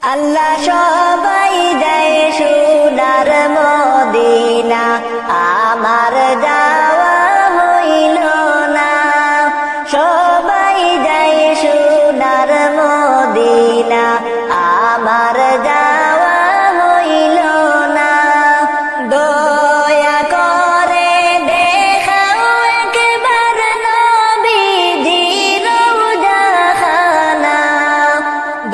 আল্লাহ সবাই যায় সোনার মদিনা, আমার যাওয়া হইল না। সবাই যায় সোনার মদিনা, আমার যাওয়া হইল না। দয়া করে দেখাও একবার নবীজির রওজাখানা,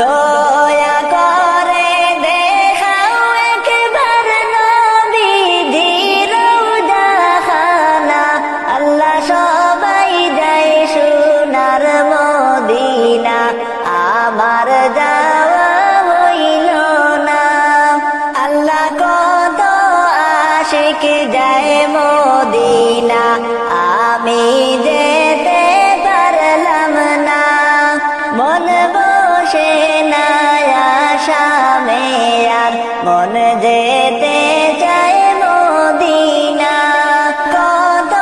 দয়া করে দেখাও একবার নবীজির রওজাখানা। আল্লাহ সবাই যায় সোনার মদিনা, আমার যাওয়া হইল না। আল্লাহ কত আশিক যায় মদিনা, আমি যেতে পারলাম না। মন বসে না আসামে আর, মন যেতে চায় মদিনা। কত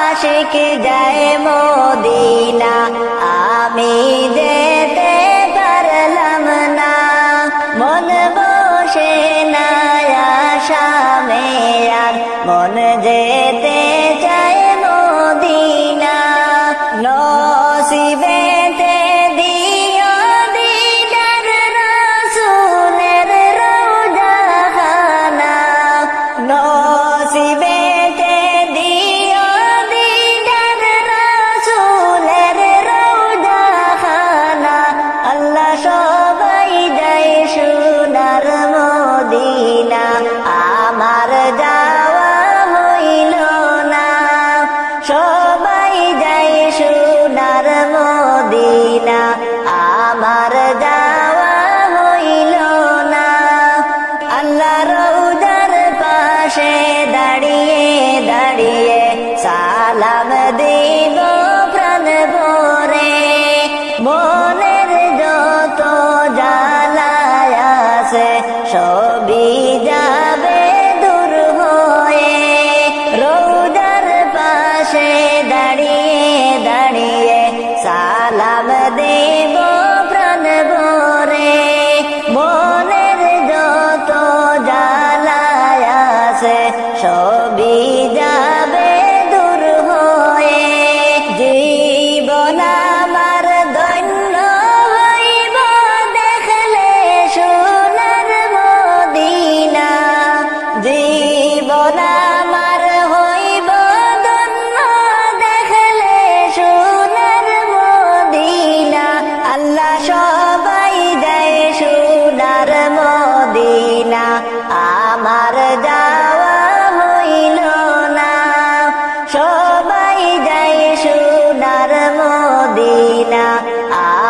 আশিক যায় মদিনা, আমি যেতে পারলাম না। মন বসে না আসামে আর, মন যেতে চায় মদিনা। নসিবেতে দিও দিদার রাসূলের রওজাখানা, নসিবেতে দিও দিদার রাসূলের রওজাখানা। আল্লাহ সবাই যায় সোনার মদিনা, আমার যাওয়া হইল না। সবাই যায় সোনার মদিনা, আমার যাওয়া হইল না। আল্লাহ রওজার পাশে দাঁড়িয়ে দাঁড়িয়ে সালাম দিব প্রাণ ভরে। মনের যত জ্বালায় আছে সবই যাবে দূর হয়ে। রওজার পাশে দাঁড়িয়ে দাঁড়িয়ে সালাম দেব প্রাণ ভরে। মনের যত জ্বালায় আছে সবই যাবে দূর হয়ে। জীবন আমার ধন্য হইব দেখলে সোনার মদিনা। জীবন আমার হইব ধন্য দেখলে সোনার মদিনা। আল্লাহ সবাই যায় সোনার মদিনা, আমার যাওয়া হইল না। সবাই যায় সোনার মদিনা,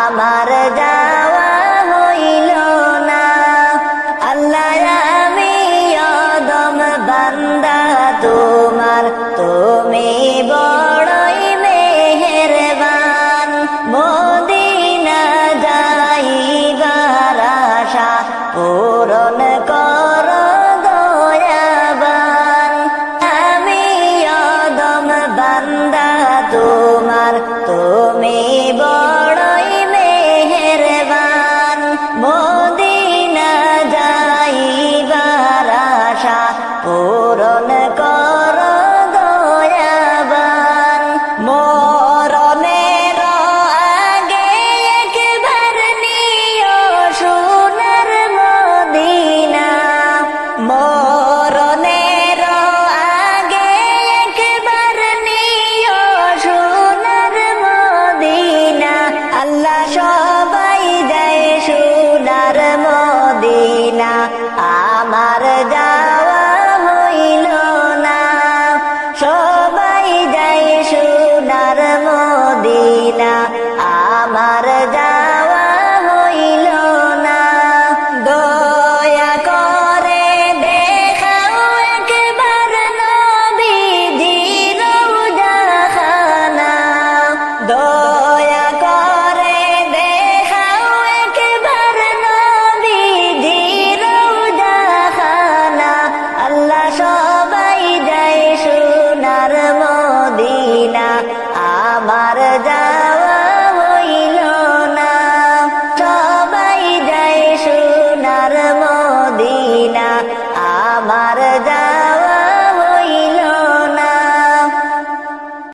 আমার যাওয়া হইল না। আল্লাহ আমি অদম বান্দা তোমার, তুমি বড়ই মেহেরবান। মদিনা যাইবার আশা পূরণ কর দয়াবান। আমি অদম বান্দা তোমার, তুমি বড়ই মেহেরবান।